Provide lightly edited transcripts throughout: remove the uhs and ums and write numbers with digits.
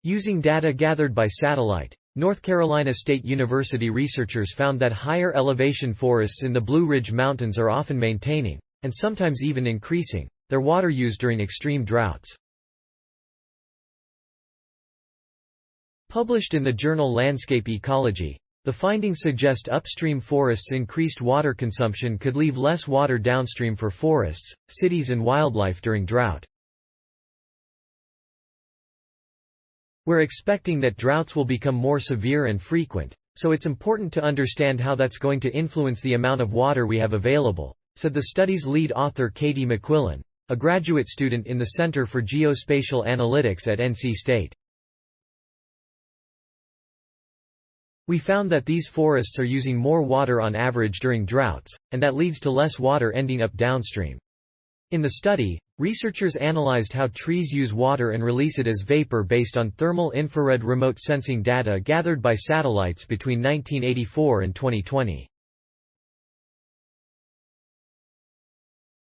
Using data gathered by satellite, North Carolina State University researchers found that higher elevation forests in the Blue Ridge Mountains are often maintaining, and sometimes even increasing, their water use during extreme droughts. Published in the journal Landscape Ecology, the findings suggest upstream forests' increased water consumption could leave less water downstream for forests, cities and wildlife during drought. We're expecting that droughts will become more severe and frequent, so it's important to understand how that's going to influence the amount of water we have available, said the study's lead author Katie McQuillan, a graduate student in the Center for Geospatial Analytics at NC State. We found that these forests are using more water on average during droughts, and that leads to less water ending up downstream. In the study, researchers analyzed how trees use water and release it as vapor based on thermal infrared remote sensing data gathered by satellites between 1984 and 2020.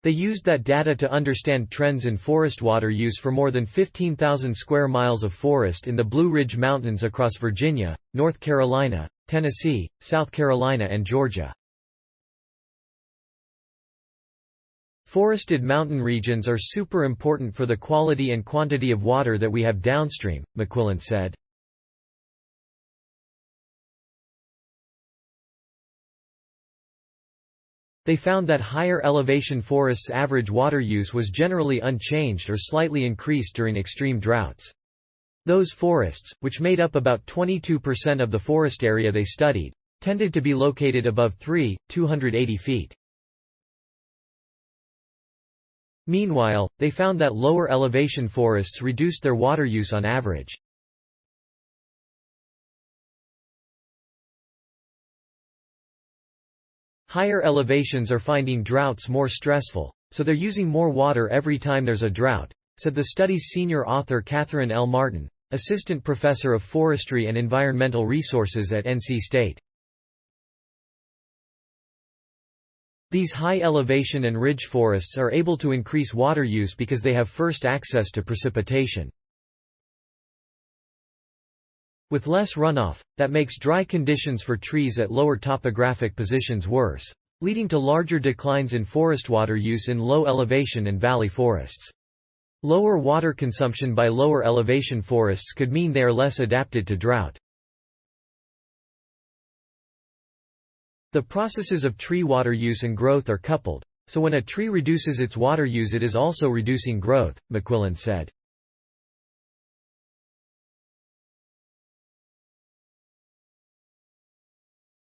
They used that data to understand trends in forest water use for more than 15,000 square miles of forest in the Blue Ridge Mountains across Virginia, North Carolina, Tennessee, South Carolina and Georgia. Forested mountain regions are super important for the quality and quantity of water that we have downstream, McQuillan said. They found that higher elevation forests' average water use was generally unchanged or slightly increased during extreme droughts. Those forests, which made up about 22% of the forest area they studied, tended to be located above 280 feet. Meanwhile, they found that lower elevation forests reduced their water use on average. Higher elevations are finding droughts more stressful, so they're using more water every time there's a drought, said the study's senior author Catherine L. Martin, assistant professor of forestry and environmental resources at NC State. These high-elevation and ridge forests are able to increase water use because they have first access to precipitation. With less runoff, that makes dry conditions for trees at lower topographic positions worse, leading to larger declines in forest water use in low elevation and valley forests. Lower water consumption by lower elevation forests could mean they are less adapted to drought. The processes of tree water use and growth are coupled, so when a tree reduces its water use it is also reducing growth, McQuillan said.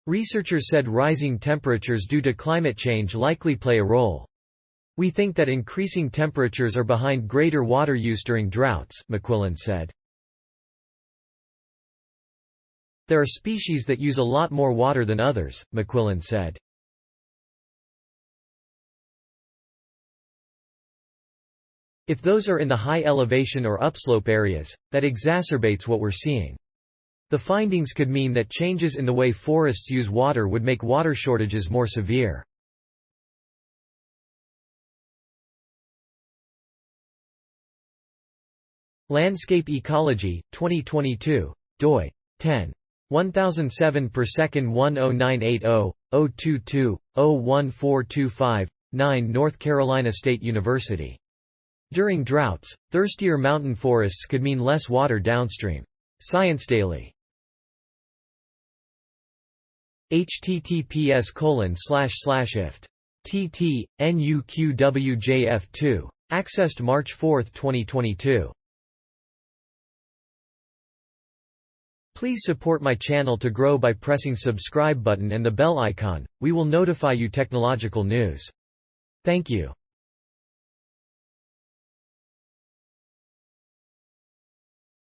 Researchers said rising temperatures due to climate change likely play a role. We think that increasing temperatures are behind greater water use during droughts, McQuillan said. There are species that use a lot more water than others, McQuillan said. If those are in the high elevation or upslope areas, that exacerbates what we're seeing. The findings could mean that changes in the way forests use water would make water shortages more severe. Landscape Ecology, 2022, doi. 10.1007 per second 10980.022.01425-9 North Carolina State University. During droughts, thirstier mountain forests could mean less water downstream. Science Daily. https://ift.tt. nuqwjf2. Accessed March 4, 2022. Please support my channel to grow by pressing subscribe button and the bell icon. We will notify you technological news. Thank you.